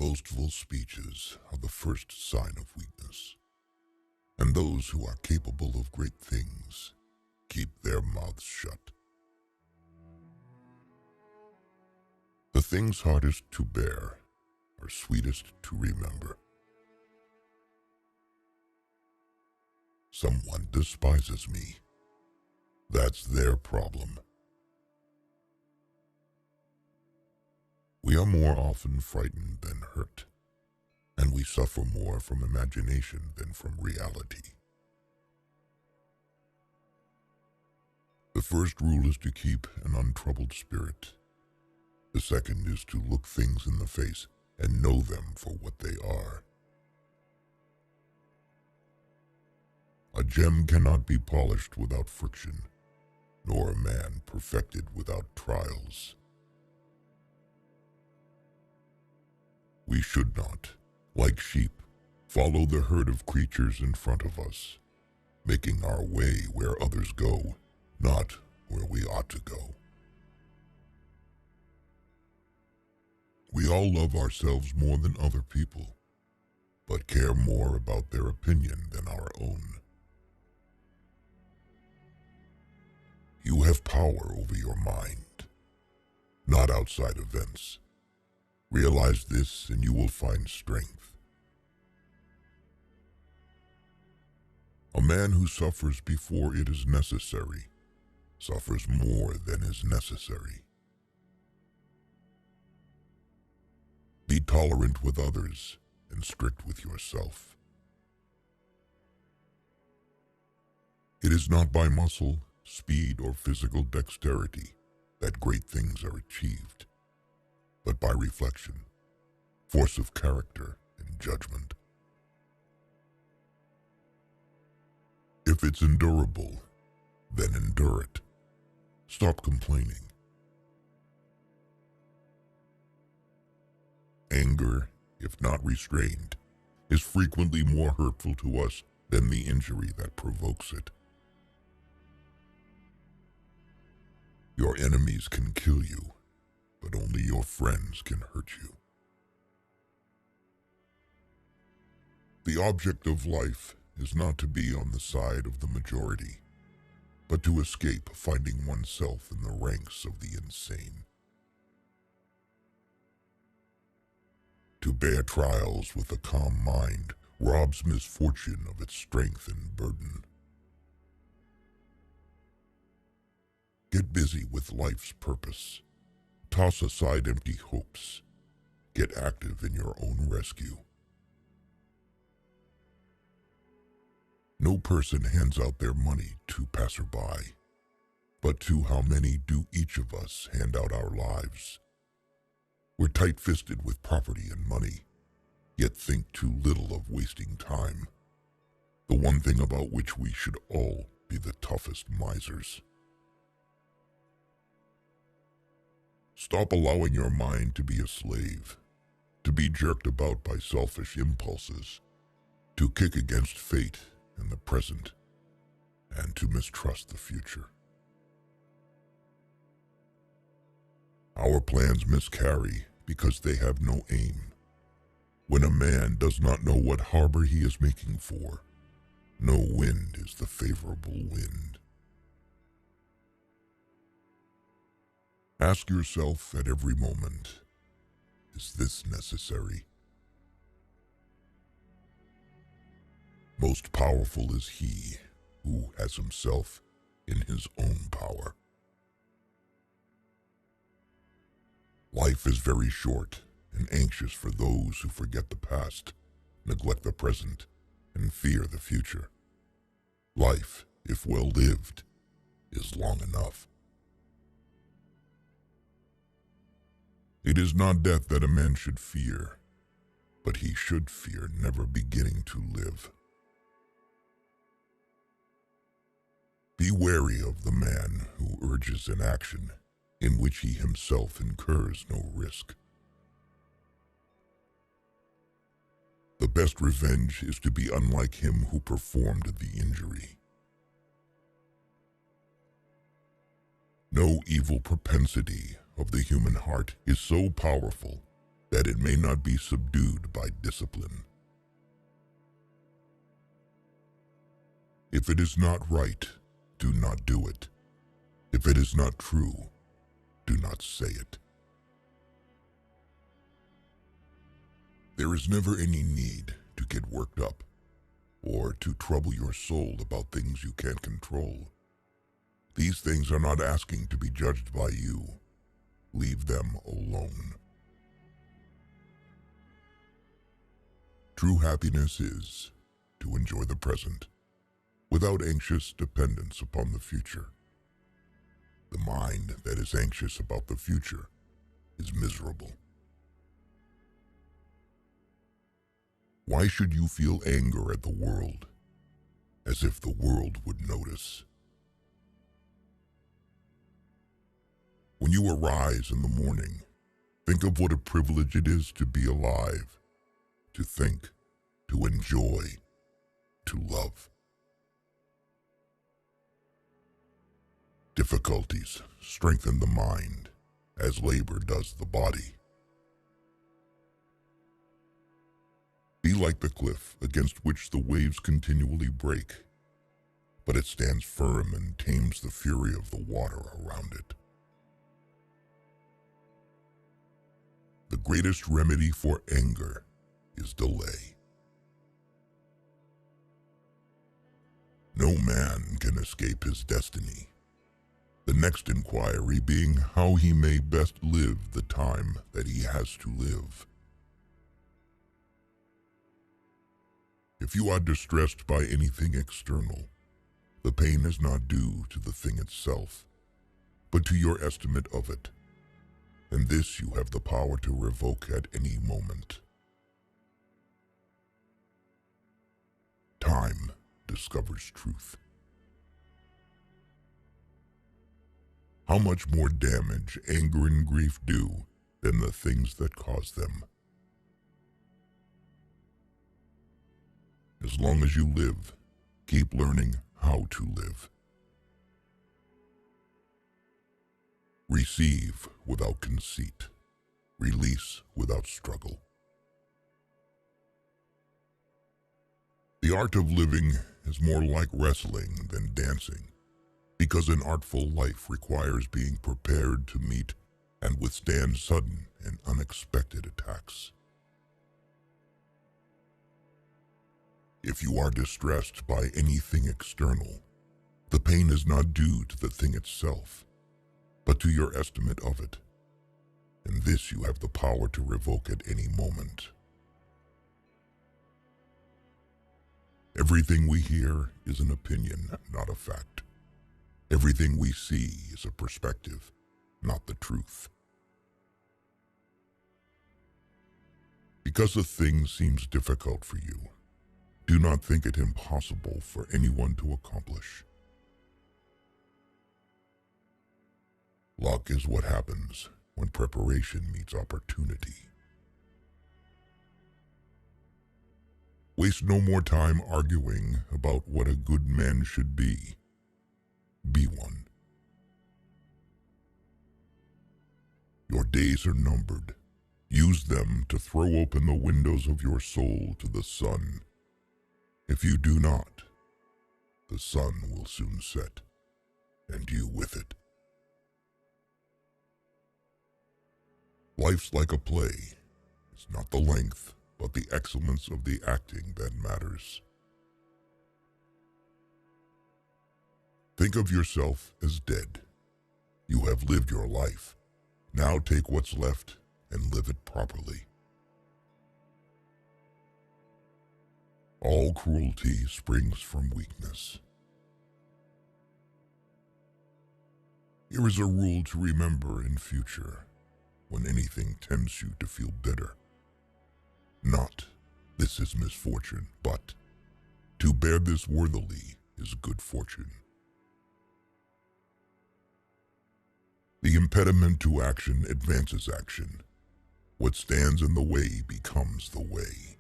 Boastful speeches are the first sign of weakness, and those who are capable of great things keep their mouths shut. The things hardest to bear are sweetest to remember. Someone despises me. That's their problem. We are more often frightened than hurt, and we suffer more from imagination than from reality. The first rule is to keep an untroubled spirit. The second is to look things in the face and know them for what they are. A gem cannot be polished without friction, nor a man perfected without trials. We should not, like sheep, follow the herd of creatures in front of us, making our way where others go, not where we ought to go. We all love ourselves more than other people, but care more about their opinion than our own. You have power over your mind, not outside events. Realize this and you will find strength. A man who suffers before it is necessary suffers more than is necessary. Be tolerant with others and strict with yourself. It is not by muscle, speed, or physical dexterity that great things are achieved, but by reflection, force of character, and judgment. If it's endurable, then endure it. Stop complaining. Anger, if not restrained, is frequently more hurtful to us than the injury that provokes it. Your enemies can kill you, but only your friends can hurt you. The object of life is not to be on the side of the majority, but to escape finding oneself in the ranks of the insane. To bear trials with a calm mind robs misfortune of its strength and burden. Get busy with life's purpose. Toss aside empty hopes. Get active in your own rescue. No person hands out their money to passerby, but to how many do each of us hand out our lives? We're tight-fisted with property and money, yet think too little of wasting time, the one thing about which we should all be the toughest misers. Stop allowing your mind to be a slave, to be jerked about by selfish impulses, to kick against fate in the present, and to mistrust the future. Our plans miscarry because they have no aim. When a man does not know what harbor he is making for, no wind is the favorable wind. Ask yourself at every moment, is this necessary? Most powerful is he who has himself in his own power. Life is very short and anxious for those who forget the past, neglect the present, and fear the future. Life, if well lived, is long enough. It is not death that a man should fear, but he should fear never beginning to live. Be wary of the man who urges an action in which he himself incurs no risk. The best revenge is to be unlike him who performed the injury. No evil propensity of the human heart is so powerful that it may not be subdued by discipline. If it is not right, do not do it. If it is not true, do not say it. There is never any need to get worked up or to trouble your soul about things you can't control. These things are not asking to be judged by you. Leave them alone. True happiness is to enjoy the present without anxious dependence upon the future. The mind that is anxious about the future is miserable. Why should you feel anger at the world, as if the world would notice? When you arise in the morning, think of what a privilege it is to be alive, to think, to enjoy, to love. Difficulties strengthen the mind, as labor does the body. Be like the cliff against which the waves continually break, but it stands firm and tames the fury of the water around it. The greatest remedy for anger is delay. No man can escape his destiny, the next inquiry being how he may best live the time that he has to live. If you are distressed by anything external, the pain is not due to the thing itself, but to your estimate of it, and this you have the power to revoke at any moment. Time discovers truth. How much more damage anger and grief do than the things that cause them? As long as you live, keep learning how to live. Receive without conceit. Release without struggle. The art of living is more like wrestling than dancing, because an artful life requires being prepared to meet and withstand sudden and unexpected attacks. If you are distressed by anything external, the pain is not due to the thing itself, but to your estimate of it, and this you have the power to revoke at any moment. Everything we hear is an opinion, not a fact. Everything we see is a perspective, not the truth. Because a thing seems difficult for you, do not think it impossible for anyone to accomplish. Luck is what happens when preparation meets opportunity. Waste no more time arguing about what a good man should be. Be one. Your days are numbered. Use them to throw open the windows of your soul to the sun. If you do not, the sun will soon set, and you with it. Life's like a play. It's not the length, but the excellence of the acting that matters. Think of yourself as dead. You have lived your life. Now take what's left and live it properly. All cruelty springs from weakness. Here is a rule to remember in future when anything tempts you to feel bitter. Not, this is misfortune, but to bear this worthily is good fortune. The impediment to action advances action. What stands in the way becomes the way.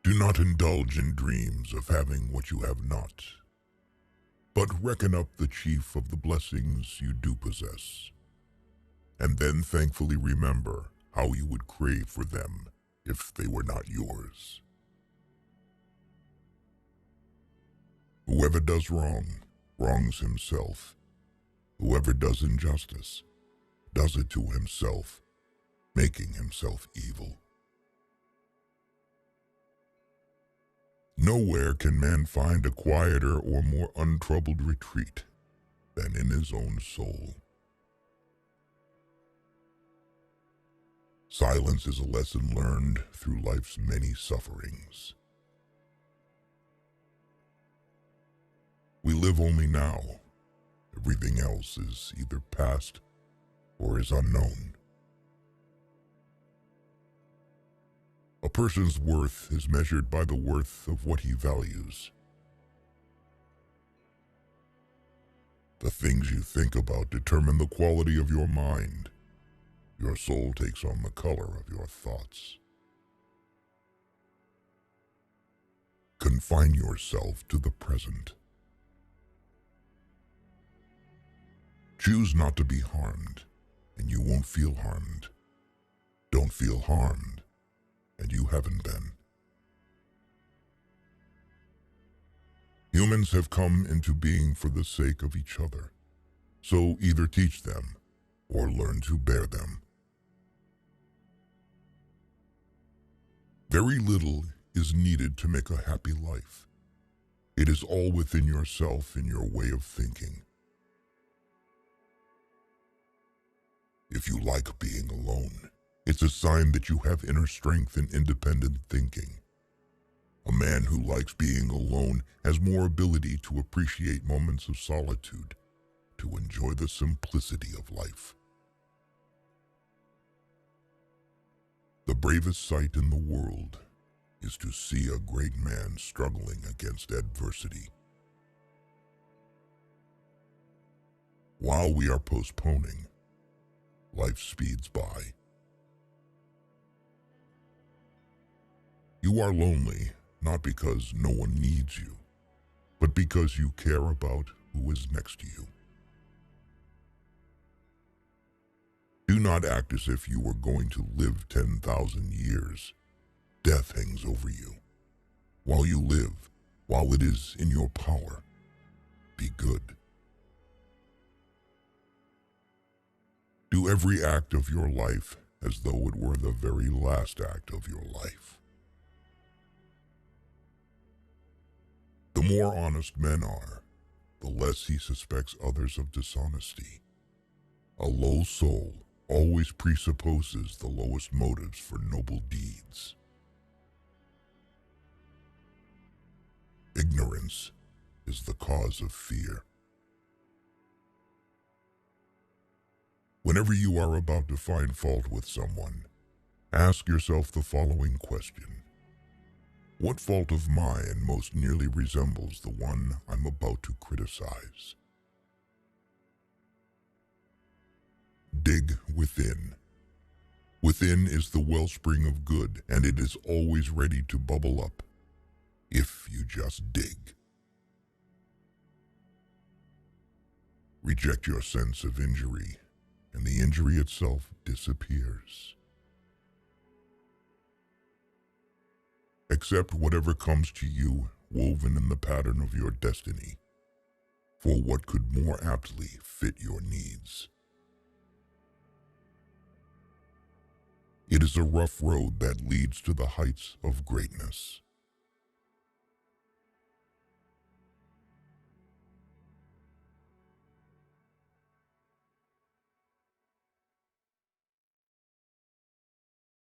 Do not indulge in dreams of having what you have not, but reckon up the chief of the blessings you do possess, and then thankfully remember how you would crave for them if they were not yours. Whoever does wrong, wrongs himself. Whoever does injustice, does it to himself, making himself evil. Nowhere can man find a quieter or more untroubled retreat than in his own soul. Silence is a lesson learned through life's many sufferings. We live only now. Everything else is either past or is unknown. A person's worth is measured by the worth of what he values. The things you think about determine the quality of your mind. Your soul takes on the color of your thoughts. Confine yourself to the present. Choose not to be harmed, and you won't feel harmed. Don't feel harmed, and you haven't been. Humans have come into being for the sake of each other, so either teach them or learn to bear them. Very little is needed to make a happy life. It is all within yourself and your way of thinking. If you like being alone, it's a sign that you have inner strength and independent thinking. A man who likes being alone has more ability to appreciate moments of solitude, to enjoy the simplicity of life. The bravest sight in the world is to see a great man struggling against adversity. While we are postponing, life speeds by. You are lonely, not because no one needs you, but because you care about who is next to you. Do not act as if you were going to live 10,000 years. Death hangs over you. While you live, while it is in your power, be good. Do every act of your life as though it were the very last act of your life. The more honest men are, the less he suspects others of dishonesty. A low soul always presupposes the lowest motives for noble deeds. Ignorance is the cause of fear. Whenever you are about to find fault with someone, ask yourself the following question. What fault of mine most nearly resembles the one I'm about to criticize? Dig within. Within is the wellspring of good, and it is always ready to bubble up, if you just dig. Reject your sense of injury, and the injury itself disappears. Accept whatever comes to you woven in the pattern of your destiny, for what could more aptly fit your needs? It is a rough road that leads to the heights of greatness.